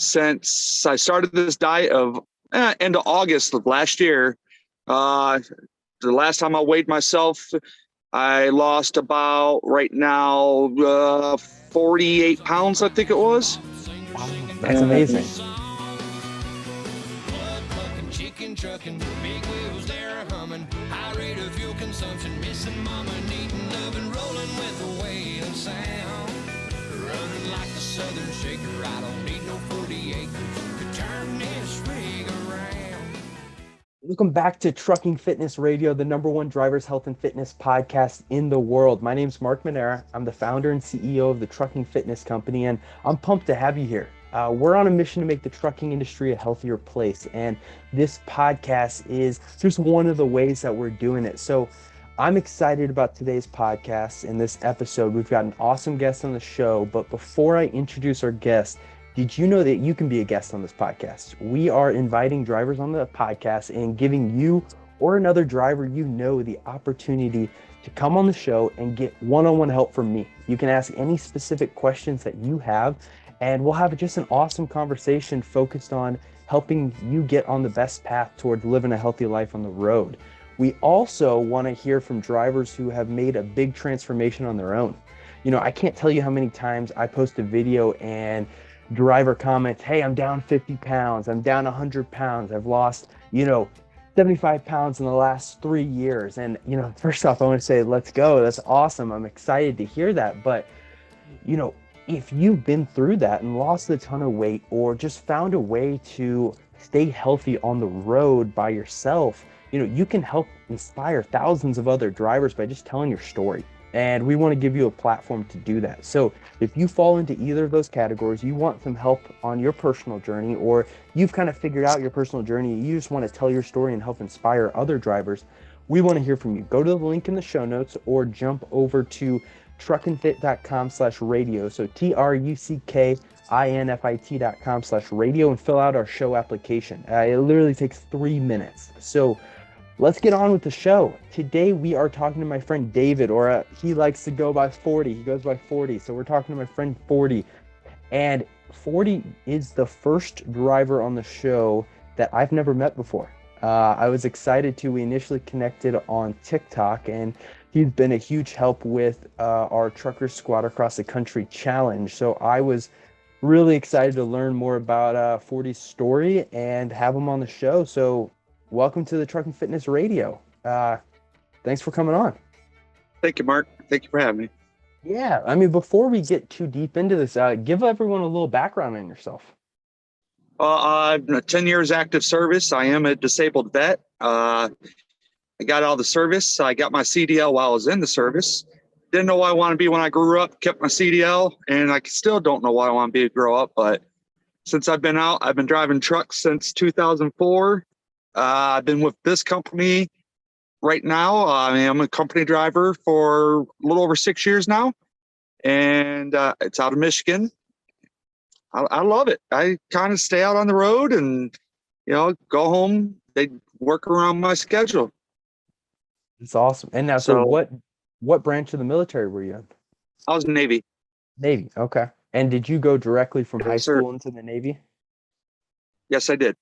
since I started this diet of end of August of last year. The last time I weighed myself, I lost about right now 48 pounds, I think it was. Wow, that's And amazing. Chicken trucking, big wheels there humming, high rate of fuel consumption, missing mama, needing loving, rolling with the way of sound, running like a southern shaker. I don't need no 40 acres to turn this rig around. Welcome back to Trucking Fitness Radio, the #1 driver's health and fitness podcast in the world. My name is Mark Manera. I'm the founder and CEO of the Trucking Fitness Company, and I'm pumped to have you here. We're on a mission to make the trucking industry a healthier place, and this podcast is just one of the ways that we're doing it. So I'm excited about today's podcast. In this episode, we've got an awesome guest on the show, but before I introduce our guest, did you know that you can be a guest on this podcast? We are inviting drivers on the podcast and giving you or another driver you know the opportunity to come on the show and get one-on-one help from me. You can ask any specific questions that you have, and we'll have just an awesome conversation focused on helping you get on the best path toward living a healthy life on the road. We also want to hear from drivers who have made a big transformation on their own. You know, I can't tell you how many times I post a video and driver comments, hey, I'm down 50 pounds, I'm down 100 pounds, I've lost, 75 pounds in the last 3 years. And, first off, I want to say, let's go. That's awesome. I'm excited to hear that. But, if you've been through that and lost a ton of weight or just found a way to stay healthy on the road by yourself, you can help inspire thousands of other drivers by just telling your story. And we want to give you a platform to do that. So if you fall into either of those categories, you want some help on your personal journey, or you've kind of figured out your personal journey, you just want to tell your story and help inspire other drivers, we want to hear from you. Go to the link in the show notes or jump over to truckandfit.com/radio. So truckinfit.com/radio and fill out our show application. It literally takes 3 minutes. So let's get on with the show. Today we are talking to my friend David, or he likes to go by 40. He goes by 40. So we're talking to my friend 40. And 40 is the first driver on the show that I've never met before. I was excited to. We initially connected on TikTok, and he's been a huge help with our Trucker Squad Across the Country challenge. So I was really excited to learn more about 40's story and have him on the show. So welcome to the Trucking Fitness Radio. Thanks for coming on. thank you, Mark. Thank you for having me. Yeah, before we get too deep into this, give everyone a little background on yourself. I've 10 years active service. I am a disabled vet. I got out of the service. I got my CDL while I was in the service. Didn't know what I want to be when I grew up. Kept my CDL, and I still don't know what I want to be to grow up. But since I've been out, I've been driving trucks since 2004. I've been with this company right now. I'm a company driver for a little over 6 years now, and it's out of Michigan. I love it. I kind of stay out on the road and, go home. They work around my schedule. It's awesome. And now, so what branch of the military were you in? I was Navy. Navy. Okay. And did you go directly from high Yes, sir. school into the Navy? Yes, I did.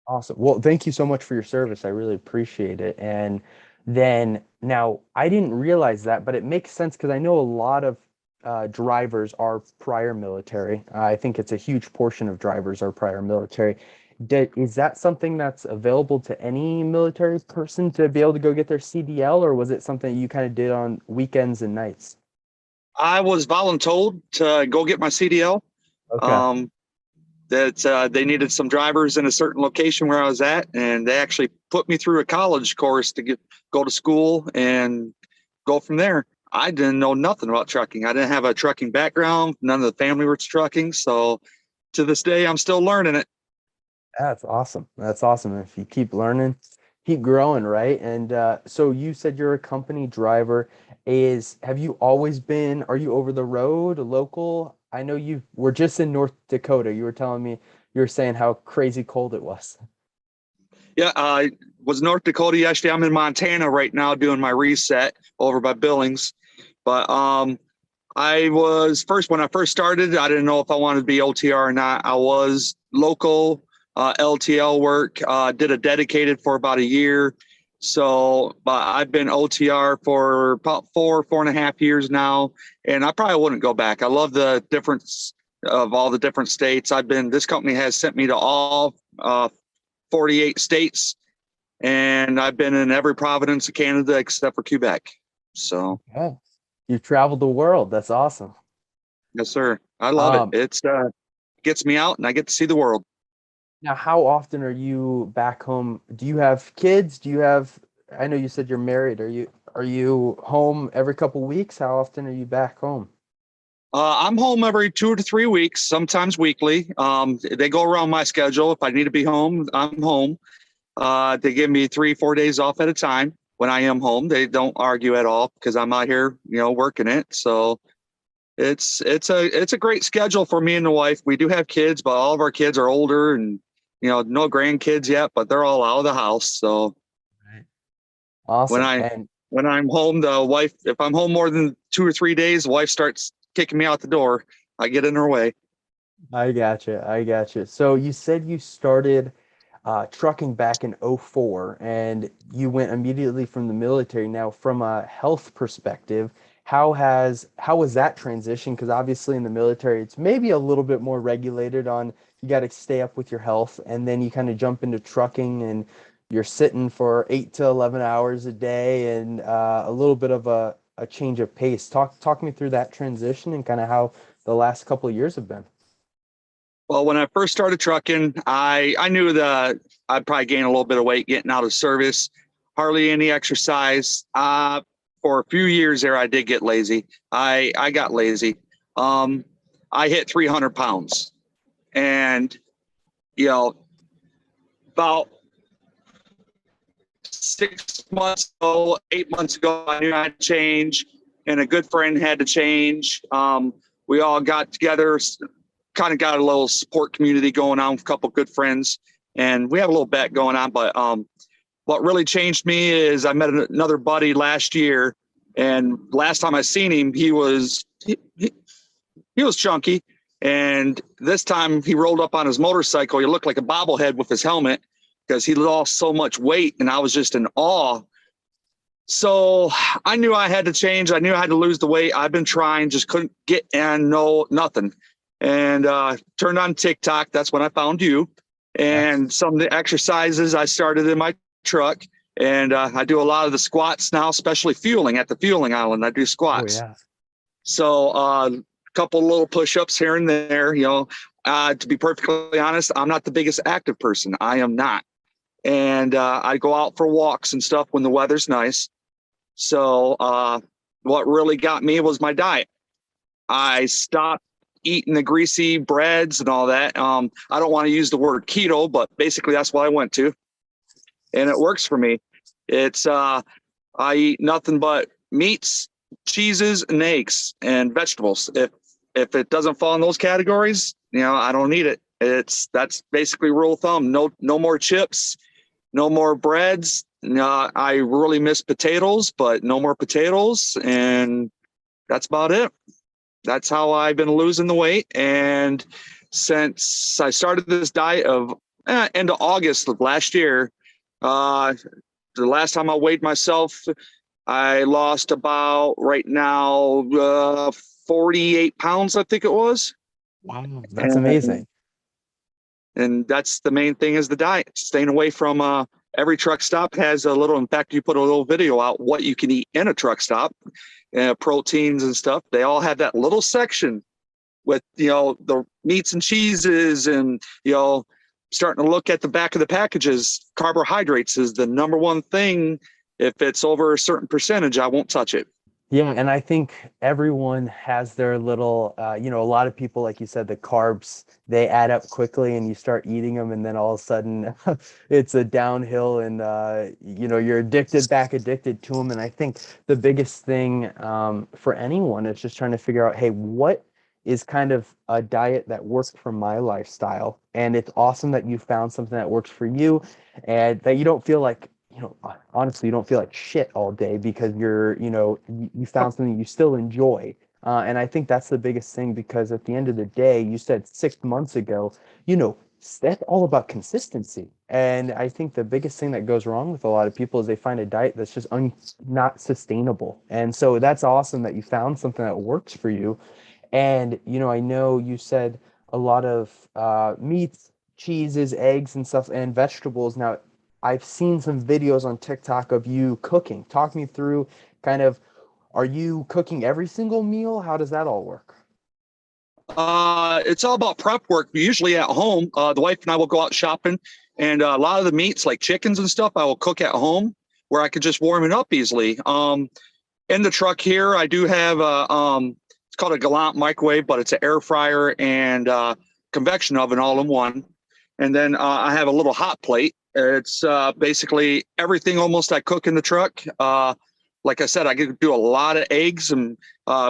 Awesome. Well, thank you so much for your service. I really appreciate it. And then now I didn't realize that, but it makes sense because I know a lot of drivers are prior military. I think it's a huge portion of drivers are prior military. Is that something that's available to any military person to be able to go get their CDL, or was it something you kind of did on weekends and nights? I was voluntold to go get my CDL. Okay. That they needed some drivers in a certain location where I was at, and they actually put me through a college course to go to school and go from there. I didn't know nothing about trucking. I didn't have a trucking background. None of the family was trucking. So to this day, I'm still learning it. That's awesome. That's awesome. If you keep learning, keep growing, right? And so you said you're a company driver. Have you always been, are you over the road, local? I know you were just in North Dakota. You were telling me, you were saying how crazy cold it was. Yeah, I was North Dakota yesterday. I'm in Montana right now doing my reset over by Billings. But I was first when I first started. I didn't know if I wanted to be OTR or not. I was local LTL work. Did a dedicated for about a year. So, but I've been OTR for about 4.5 years now, and I probably wouldn't go back. I love the difference of all the different states. This company has sent me to all 48 states, and I've been in every province of Canada except for Quebec. So, Yeah. You've traveled the world. That's awesome. yes, sir. I love it. Um, It's gets me out and I get to see the world. Now, how often are you back home? Do you have kids? I know you said you're married. Are you home every couple weeks? How often are you back home? I'm home every 2 to 3 weeks, sometimes weekly. They go around my schedule. If I need to be home, I'm home. They give me 3, 4 days off at a time when I am home. They don't argue at all because I'm out here, working it. So it's a great schedule for me and the wife. We do have kids, but all of our kids are older and no grandkids yet, but they're all out of the house. So Right. when Awesome. I And when I'm home, the wife, if I'm home more than 2 or 3 days, the wife starts kicking me out the door. I get in her way. I gotcha. I gotcha. So you said you started trucking back in '04, and you went immediately from the military. Now, from a health perspective, how was that transition? Because obviously in the military, it's maybe a little bit more regulated on you got to stay up with your health, and then you kind of jump into trucking and you're sitting for 8 to 11 hours a day and a little bit of a change of pace. Talk me through that transition and kind of how the last couple of years have been. Well, when I first started trucking, I knew that I'd probably gain a little bit of weight getting out of service, hardly any exercise. For a few years there, I did get lazy. I got lazy. Um, I hit 300 pounds, and you know, about 6 months ago, 8 months ago, I knew I had to change, and a good friend had to change. We all got together, kind of got a little support community going on with a couple of good friends, and we have a little bet going on. But what really changed me is I met another buddy last year, and last time I seen him, he was chunky, and this time he rolled up on his motorcycle. He looked like a bobblehead with his helmet because he lost so much weight, and I was just in awe. So I knew I had to change. I knew I had to lose the weight. I've been trying, just couldn't get and no nothing. And turned on TikTok. That's when I found you. Yes. And some of the exercises I started in my truck. And I do a lot of the squats now, especially fueling at the fueling island. I do Oh squats. yeah. So a couple little push-ups here and there. To be perfectly honest, I'm not the biggest active person. I am not. And I go out for walks and stuff when the weather's nice. So what really got me was my diet. I stopped eating the greasy breads and all that. I don't want to use the word keto, but basically that's what I went to, and it works for me. It's I eat nothing but meats, cheeses, and eggs and vegetables. If it doesn't fall in those categories, I don't eat it. That's basically rule of thumb. No more chips, no more breads. I really miss potatoes, but no more potatoes, and that's about it. That's how I've been losing the weight. And since I started this diet of end of August of last year, the last time I weighed myself, I lost about right now 48 pounds, I think it was. Wow, that's And amazing. and that's the main thing is the diet, staying away from every truck stop has a little, in fact, you put a little video out what you can eat in a truck stop, proteins and stuff. They all have that little section with, the meats and cheeses and, starting to look at the back of the packages. Carbohydrates is the number one thing. If it's over a certain percentage, I won't touch it. Yeah, and I think everyone has their little, a lot of people, like you said, the carbs, they add up quickly and you start eating them, and then all of a sudden it's a downhill and, you're back addicted to them. And I think the biggest thing for anyone is just trying to figure out, hey, what is kind of a diet that works for my lifestyle? And it's awesome that you found something that works for you and that you don't feel like, honestly, you don't feel like shit all day because you found something you still enjoy. And I think that's the biggest thing, because at the end of the day, you said 6 months ago, you know, that's all about consistency. And I think the biggest thing that goes wrong with a lot of people is they find a diet that's just not sustainable. And so that's awesome that you found something that works for you. And, you know, I know you said a lot of meats, cheeses, eggs, and stuff, and vegetables. Now, I've seen some videos on TikTok of you cooking. Talk me through kind of, are you cooking every single meal? How does that all work? It's all about prep work. Usually at home, the wife and I will go out shopping, and a lot of the meats like chickens and stuff, I will cook at home where I could just warm it up easily. In the truck here, I do have it's called a Galant microwave, but it's an air fryer and convection oven all in one. And then I have a little hot plate. It's basically everything almost I cook in the truck. Like I said, I could do a lot of eggs and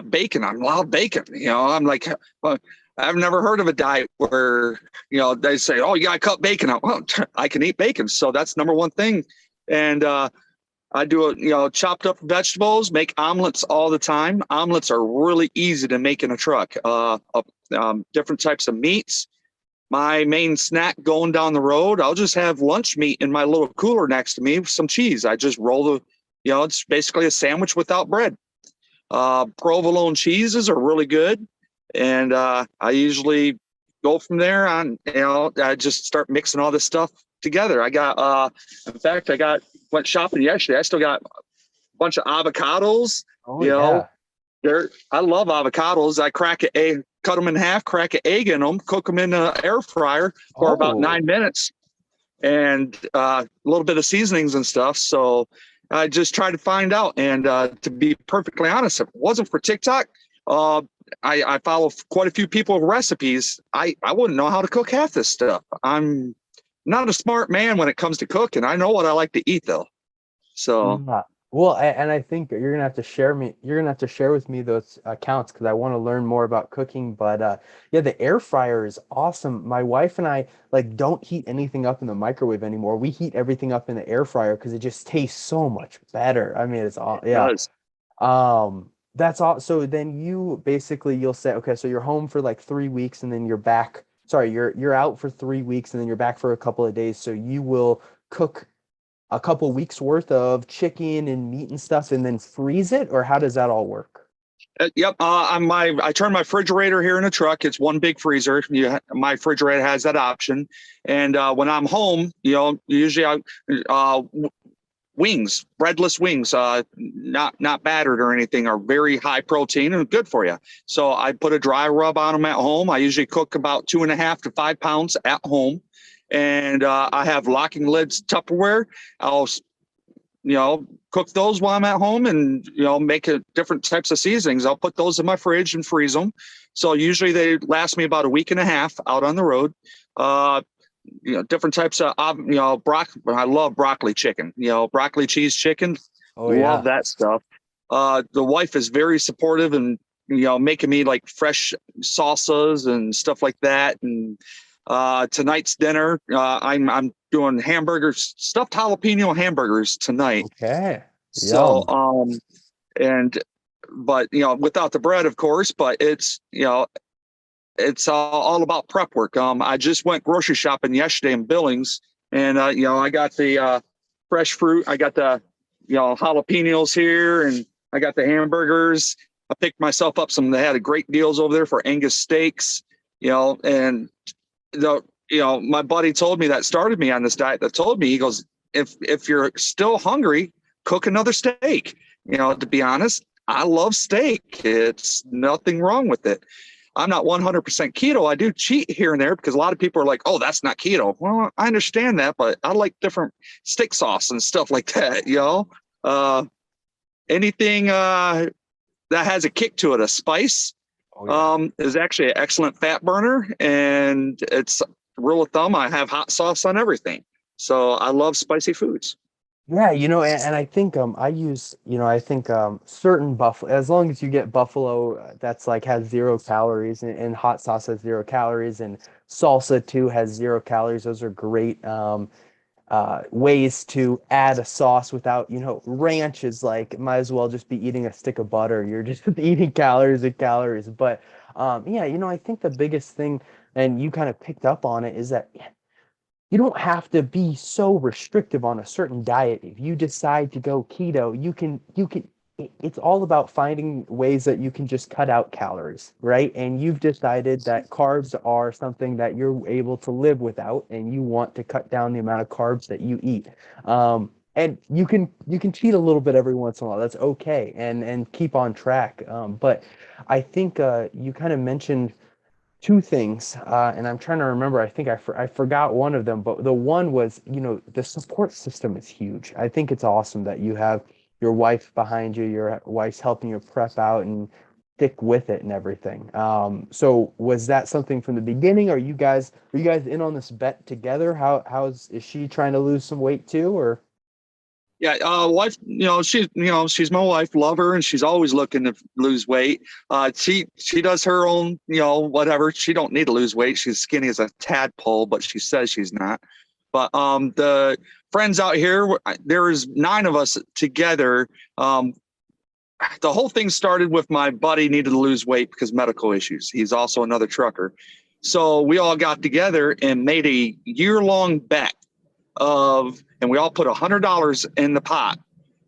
bacon. I love bacon. You know, I'm like, well, I've never heard of a diet where, you know, they say, oh, you got to cut bacon out. Well, I can eat bacon. So that's number one thing. And I do, you know, chopped up vegetables, make omelets all the time. Omelets are really easy to make in a truck. Different types of meats. My main snack going down the road, I'll just have lunch meat in my little cooler next to me with some cheese. I just roll the, you know, it's basically a sandwich without bread. Provolone cheeses are really good. And I usually go from there on, you know, I just start mixing all this stuff together. I got, in fact, went shopping yesterday. I still got a bunch of avocados. Oh, You know, yeah. I love avocados. I crack an egg, cut them in half, crack an egg in them, cook them in an air fryer for about Oh, 9 minutes, and a little bit of seasonings and stuff. So I just try to find out. And to be perfectly honest, if it wasn't for TikTok, I follow quite a few people with recipes. I wouldn't know how to cook half this stuff. I'm not a smart man when it comes to cooking. I know what I like to eat though. So yeah. Well, and I think you're gonna have to share with me those accounts, because I want to learn more about cooking. But yeah, the air fryer is awesome. My wife and I like don't heat anything up in the microwave anymore. We heat everything up in the air fryer because it just tastes so much better. I mean, it's all, it yeah. does. That's all. So then you'll say, okay, so you're home for like 3 weeks, and then you're back. Sorry, you're out for 3 weeks, and then you're back for a couple of days. So you will cook a couple weeks worth of chicken and meat and stuff, and then freeze it, or how does that all work? Yep. I turn my refrigerator here in the truck. It's one big freezer. My refrigerator has that option. And when I'm home, you know, usually wings, breadless wings, not battered or anything, are very high protein and good for you. So I put a dry rub on them at home. I usually cook about 2.5 to 5 pounds at home. And I have locking lids Tupperware. I'll, you know, cook those while I'm at home, and, you know, make different types of seasonings. I'll put those in my fridge and freeze them. So usually they last me about a week and a half out on the road. You know, different types of, you know, broccoli. I love broccoli chicken, you know, broccoli cheese chicken. Oh yeah. Love that stuff. The wife is very supportive and, you know, making me like fresh salsas and stuff like that. And tonight's dinner, I'm doing hamburgers, stuffed jalapeno hamburgers tonight. Okay. So, Yum. but, you know, without the bread, of course, but it's, you know, it's all about prep work. I just went grocery shopping yesterday in Billings, and, you know, I got the fresh fruit. I got the, you know, jalapenos here, and I got the hamburgers. I picked myself up they had great deals over there for Angus steaks, you know, and you know, my buddy told me that started me on this diet, that told me, he goes, if you're still hungry, cook another steak. You know, to be honest, I love steak. It's nothing wrong with it. I'm not 100% keto. I do cheat here and there because a lot of people are like, oh, that's not keto. Well, I understand that, but I like different steak sauce and stuff like that, you know. Anything that has a kick to it, a spice, Oh, yeah. is actually an excellent fat burner, and it's rule of thumb. I have hot sauce on everything. So I love spicy foods. Yeah, you know, and I think I use, you know, I think certain buffalo, as long as you get buffalo that's like has 0 calories, and hot sauce has 0 calories, and salsa too has 0 calories. Those are great. ways to add a sauce without, you know, ranch is like, might as well just be eating a stick of butter. You're just eating calories and calories. But yeah, you know, I think the biggest thing, and you kind of picked up on it, is that you don't have to be so restrictive on a certain diet. If you decide to go keto, it's all about finding ways that you can just cut out calories, right? And you've decided that carbs are something that you're able to live without, and you want to cut down the amount of carbs that you eat. And you can cheat a little bit every once in a while. That's okay, and keep on track. But I think you kind of mentioned two things, and I'm trying to remember. I think I forgot one of them, but the one was, you know, the support system is huge. I think it's awesome that you have your wife behind you, your wife's helping you prep out and stick with it and everything. So was that something from the beginning? Are you guys in on this bet together? Is she trying to lose some weight too, or? Yeah, wife, she's my wife, love her, and she's always looking to lose weight. She does her own, whatever. She don't need to lose weight. She's skinny as a tadpole, but she says she's not. But the friends out here, there's 9 of us together. The whole thing started with my buddy needed to lose weight because medical issues. He's also another trucker. So we all got together and made a year-long bet and we all put $100 in the pot,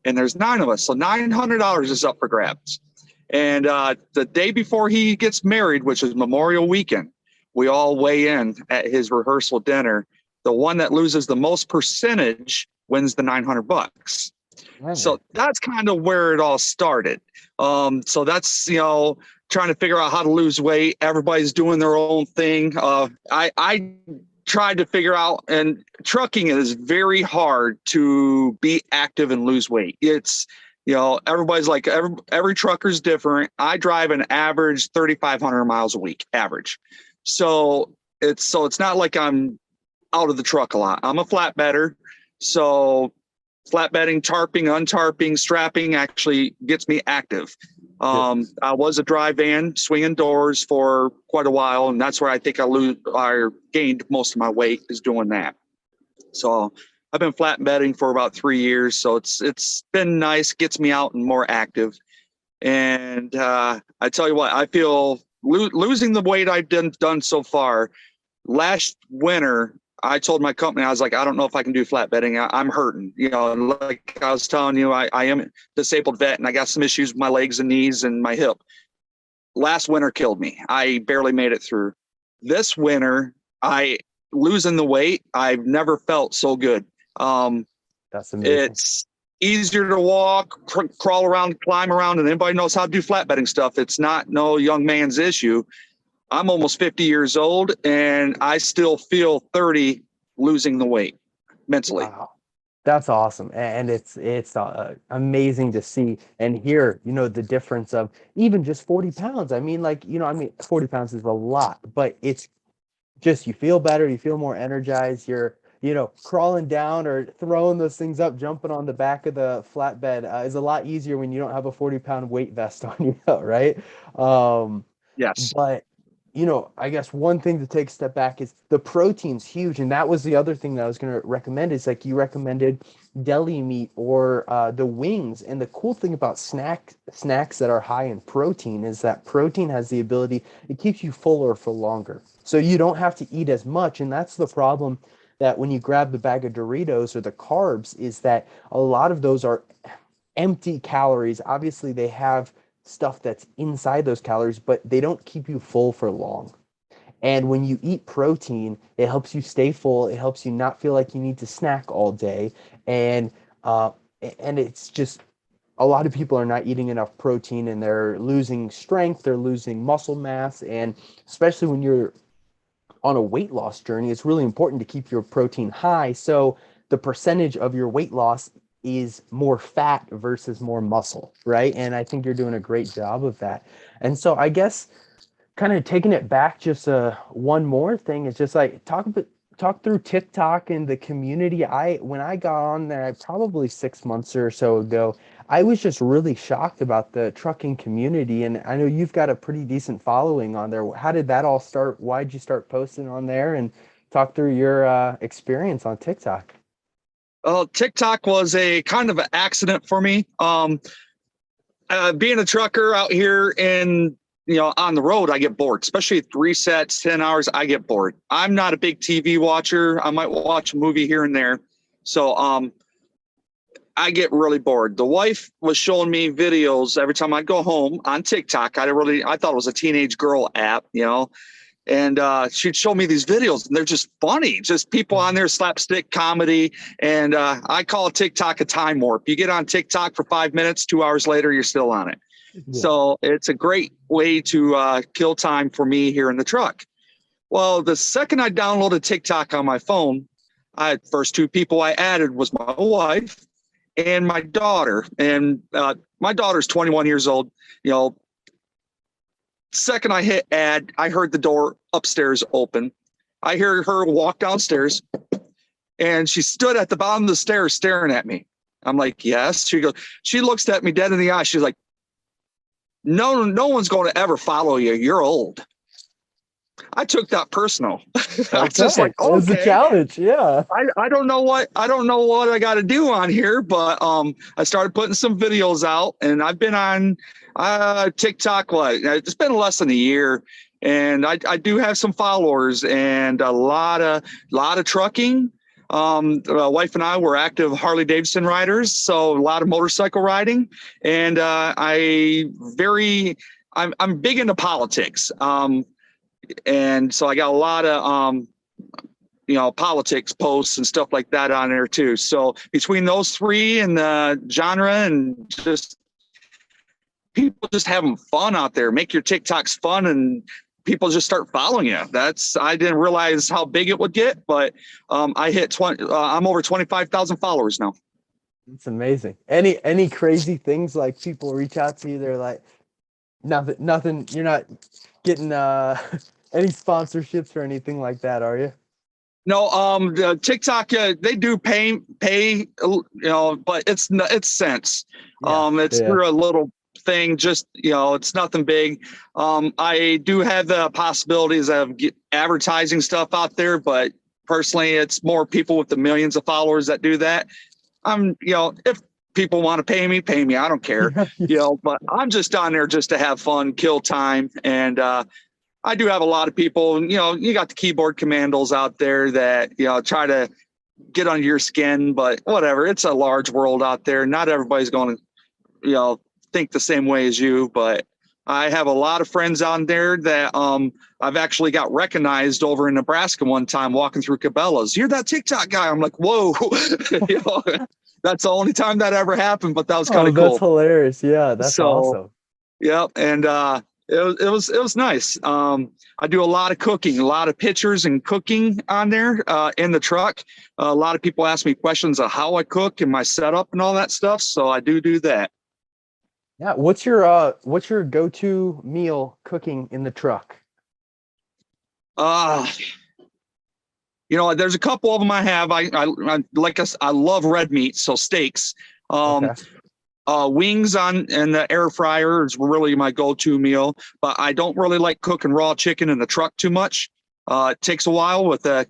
and there's 9 of us. So $900 is up for grabs. And the day before he gets married, which is Memorial Weekend, we all weigh in at his rehearsal dinner. The one that loses the most percentage wins the $900. So that's kind of where it all started. So that's, trying to figure out how to lose weight. Everybody's doing their own thing. I tried to figure out, and trucking is very hard to be active and lose weight. It's, everybody's like, every trucker's different. I drive an average 3,500 miles a week, average. So it's not like I'm out of the truck a lot. I'm a flatbedder. So flatbedding, tarping, untarping, strapping actually gets me active. I was a dry van swinging doors for quite a while, and that's where I think I gained most of my weight, is doing that. So I've been flatbedding for about 3 years. So it's been nice, gets me out and more active. And I tell you what, I feel losing the weight I've done so far. Last winter, I told my company, I was like, I don't know if I can do flatbedding. I'm hurting. Like I was telling you, I am a disabled vet, and I got some issues with my legs and knees and my hip. Last winter killed me. I barely made it through. This winter, losing the weight, I've never felt so good. That's amazing. It's easier to walk, crawl around, climb around, and anybody knows how to do flatbedding stuff. It's not no young man's issue. I'm almost 50 years old, and I still feel 30 losing the weight mentally. Wow. That's awesome. And it's amazing to see and hear, the difference of even just 40 pounds. I mean, 40 pounds is a lot, but it's just, you feel better, you feel more energized. You're, crawling down or throwing those things up, jumping on the back of the flatbed is a lot easier when you don't have a 40-pound weight vest on you, right? Yes. But I guess one thing to take a step back is the protein's huge. And that was the other thing that I was going to recommend, is like you recommended deli meat or the wings. And the cool thing about snacks that are high in protein is that protein has the ability, it keeps you fuller for longer. So you don't have to eat as much. And that's the problem, that when you grab the bag of Doritos or the carbs, is that a lot of those are empty calories. Obviously, they have stuff that's inside those calories, but they don't keep you full for long. And when you eat protein, it helps you stay full. It helps you not feel like you need to snack all day. And it's just, a lot of people are not eating enough protein, and they're losing strength, they're losing muscle mass. And especially when you're on a weight loss journey, it's really important to keep your protein high, so the percentage of your weight loss is more fat versus more muscle, right? And I think you're doing a great job of that. And so I guess kind of taking it back, just one more thing is just like talk through TikTok and the community. When I got on there, probably 6 months or so ago, I was just really shocked about the trucking community. And I know you've got a pretty decent following on there. How did that all start? Why'd you start posting on there? And talk through your experience on TikTok. TikTok was a kind of an accident for me. Being a trucker out here and on the road, I get bored, especially 3 sets, 10 hours. I get bored. I'm not a big TV watcher. I might watch a movie here and there. So I get really bored. The wife was showing me videos every time I go home on TikTok. I thought it was a teenage girl app, and she'd show me these videos, and they're just funny, just people on there, slapstick comedy. And I call TikTok a time warp. You get on TikTok for 5 minutes, 2 hours later, you're still on it. Yeah. So it's a great way to kill time for me here in the truck. Well, the second I downloaded TikTok on my phone, first 2 people I added was my wife and my daughter. And my daughter's 21 years old. Second I hit add, I heard the door upstairs open. I hear her walk downstairs, and she stood at the bottom of the stairs staring at me. I'm like, yes. She looks at me dead in the eye. She's like, no one's going to ever follow you. You're old. I took that personal. I was just like, okay. It was a challenge. Yeah. I don't know what I got to do on here, but I started putting some videos out, and I've been on TikTok. It's been less than a year, and I do have some followers and a lot of trucking. My wife and I were active Harley Davidson riders, so a lot of motorcycle riding, and I'm big into politics. And so I got a lot of politics posts and stuff like that on there too. So between those 3 and the genre and just people just having fun out there, make your TikToks fun, and people just start following you. I didn't realize how big it would get, but I hit 20. I'm over 25,000 followers now. It's amazing. Any crazy things, like people reach out to you? They're like, nothing. You're not getting any sponsorships or anything like that, are you? No, TikTok, they do pay, but it's cents. Yeah, it's through a little thing, just, it's nothing big. I do have the possibilities of advertising stuff out there, but personally, it's more people with the millions of followers that do that. If people want to pay me, I don't care, but I'm just on there just to have fun, kill time. And, I do have a lot of people, you got the keyboard commandos out there that, try to get under your skin, but whatever. It's a large world out there. Not everybody's going to, think the same way as you, but I have a lot of friends on there that I've actually got recognized over in Nebraska one time walking through Cabela's. You're that TikTok guy. I'm like, whoa. That's the only time that ever happened, but that was kind of cool. That's hilarious. Yeah, that's awesome. Yep. And it was nice. I do a lot of cooking, a lot of pictures and cooking on there in the truck. A lot of people ask me questions of how I cook and my setup and all that stuff. So I do that. Yeah. What's your go-to meal cooking in the truck? There's a couple of them I have. I love red meat, so steaks. Okay. Wings in the air fryer is really my go-to meal, but I don't really like cooking raw chicken in the truck too much. It takes a while with the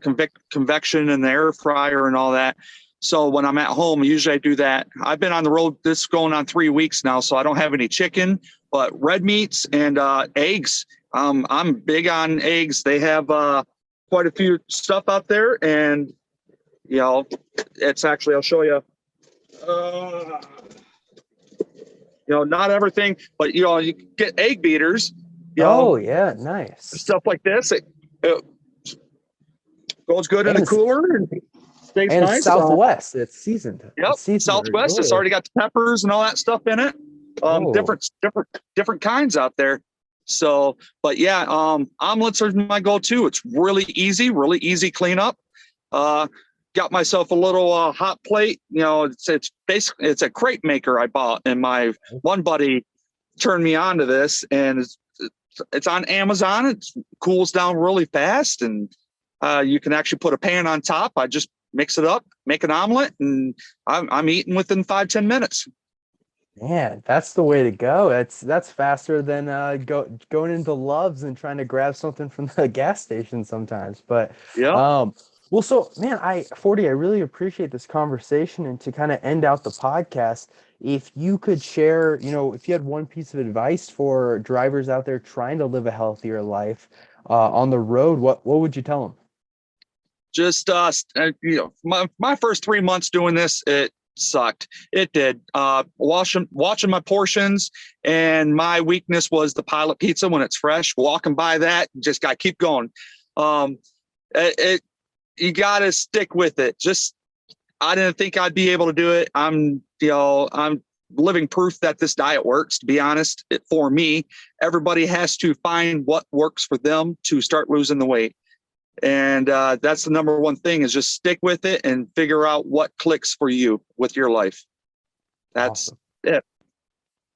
convection in the air fryer and all that. So when I'm at home, usually I do that. I've been on the road, this is going on 3 weeks now, so I don't have any chicken, but red meats and eggs. I'm big on eggs. They have quite a few stuff out there, and it's actually, I'll show you. Not everything, but you get egg beaters. Yeah, nice stuff like this. It goes good in the cooler and stays and nice. It's Southwest, it's seasoned. Yep, Southwest. It's already got the peppers and all that stuff in it. Different kinds out there. So, but yeah, omelets are my go-to. It's really easy cleanup. Got myself a little hot plate. It's basically, it's a crepe maker I bought, and my one buddy turned me on to this, and it's on Amazon. It cools down really fast, and you can actually put a pan on top. I just mix it up, make an omelet, and I'm eating within 5-10 minutes. Man, that's the way to go. That's faster than going into Love's and trying to grab something from the gas station sometimes. But yeah. Well, so man, 40, I really appreciate this conversation. And to kind of end out the podcast, if you could share, if you had one piece of advice for drivers out there trying to live a healthier life on the road, what would you tell them? Just my first 3 months doing this, it sucked. It did. Watching my portions, and my weakness was the pilot pizza when it's fresh. Walking by that, just got to keep going. Um, it You got to stick with it. Just I didn't think I'd be able to do it. I'm living proof that this diet works. To be honest, for me, everybody has to find what works for them to start losing the weight. And that's the number one thing, is just stick with it and figure out what clicks for you with your life. That's Awesome. it.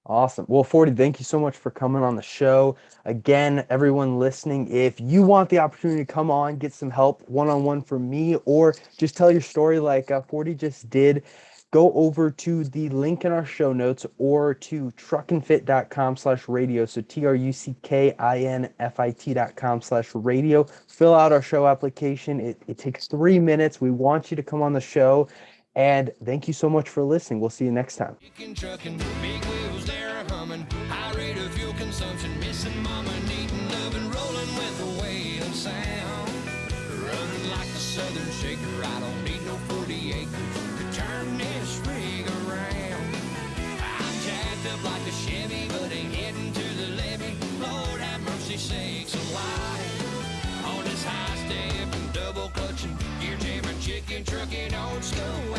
Awesome. Well, 40, thank you so much for coming on the show. Again, everyone listening, if you want the opportunity to come on, get some help one-on-one from me, or just tell your story like 40 just did, go over to the link in our show notes or to truckinfit.com/radio. So truckinfit.com/radio. Fill out our show application. It takes 3 minutes. We want you to come on the show. And thank you so much for listening. We'll see you next time. Trucking, big wheels there humming, high rate of fuel consumption, missing mama, needing loving, rolling with the wailing sound. Running like a southern shaker, I don't need no 40 acres to turn this rig around. I'm jacked up like a Chevy, but ain't heading to the levee. Lord have mercy sakes alive. On this high step and double clutching, gear jamming, chicken trucking, old school.